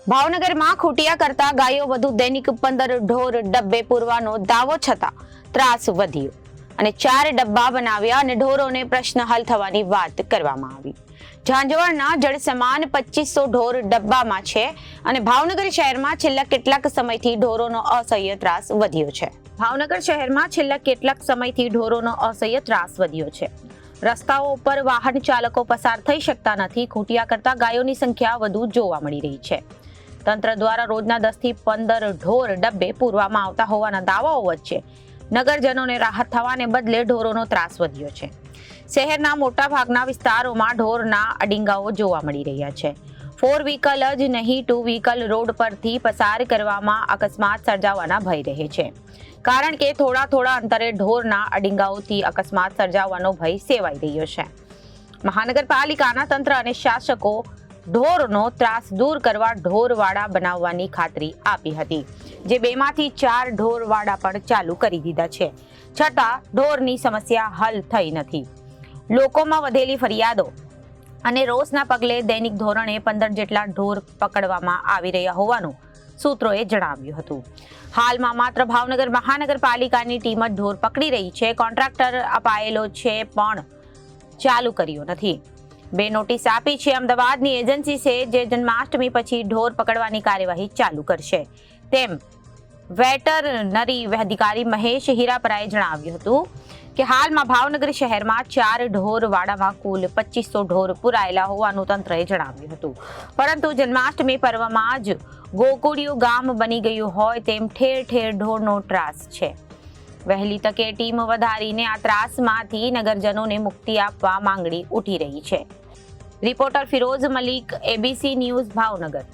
ભાવનગરમાં ખૂટિયા કરતા ગાયો વધુ દૈનિક 15 ઢોર ડબ્બે પૂરવાનો દાવો છતાં ત્રાસ વધ્યો અને 4 ડબ્બા બનાવ્યા અને ઢોરોને પ્રશ્ન હલ થવાની વાત કરવામાં આવી। ઝાંઝવડના જળ સમાન 2500 ઢોર ડબ્બામાં છે અને ભાવનગર શહેરમાં છેલ્લા કેટલાક સમયથી ઢોરોનો અસહ્ય ત્રાસ વધ્યો છે। ભાવનગર શહેરમાં છેલ્લા કેટલાક સમયથી ઢોરોનો અસહ્ય ત્રાસ વધ્યો છે। રસ્તાઓ ઉપર વાહન ચાલકો પસાર થઈ શકતા નથી। ખૂટિયા કરતા ગાયોની સંખ્યા વધુ જોવા મળી રહી છે। તંત્ર દ્વારા રોજના 10 થી 15 ઢોર ડબ્બે પૂરવામાં આવતા હોવાના દાવાઓ વચ્ચે નગરજનોને રાહત થવાને બદલે ઢોરોનો ત્રાસ વધ્યો છે। શહેરના મોટા ભાગના વિસ્તારોમાં ઢોરના અડિંગાઓ જોવા મળી રહ્યા છે। 4 વ્હીકલ જ નહીં 2 વ્હીકલ રોડ પરથી પસાર કરવામાં અકસ્માત સર્જાવાના ભય રહે છે, કારણ કે થોડા અંતરે ઢોરના અડિંગાઓથી અકસ્માત સર્જાવાનો ભય સેવાઈ રહ્યો છે। મહાનગરપાલિકાના તંત્ર અને શાસકો ઢોરનો ત્રાસ દૂર કરવા ઢોરવાડા બનાવવાની ખાતરી આપી હતી, જે 2 માંથી 4 ઢોરવાડા પણ ચાલુ કરી દીધા છે, છતાં ઢોરની સમસ્યા હલ થઈ નથી। લોકોમાં વધેલી ફરિયાદો અને રોષના પગલે દૈનિક ધોરણે 15 જેટલા ઢોર પકડવામાં આવી રહ્યા હોવાનું સૂત્રોએ જણાવ્યું હતું। હાલમાં માત્ર ભાવનગર મહાનગરપાલિકાની ટીમ જ ઢોર પકડી રહી છે। કોન્ટ્રાક્ટર અપાયેલો છે પણ ચાલુ કર્યો નથી। 2 નોટિસ આપી છે। અમદાવાદની એજન્સી છે જે જન્માષ્ટમી પછી ઢોર પકડવાની કાર્યવાહી ચાલુ કરશે, તેમ વેટરનરી અધિકારી મહેશ હીરાપરાએ જણાવ્યું હતું કે હાલમાં ભાવનગર શહેરમાં 4 ઢોરવાડામાં કુલ 2500 ઢોર પુરાયેલા હોવાનું તંત્રએ જણાવ્યું હતું, પરંતુ જન્માષ્ટમી પર્વમાં જ ગોકુળિયું ગામ બની ગયું હોય તેમ ઠેર ઠેર ઢોરનો ત્રાસ છે। વહેલી તકે ટીમ વધારીને આ ત્રાસમાંથી નગરજનોને મુક્તિ આપવા માંગણી ઉઠી રહી છે। Reporter Firoz Malik, ABC news, Bhavnagar.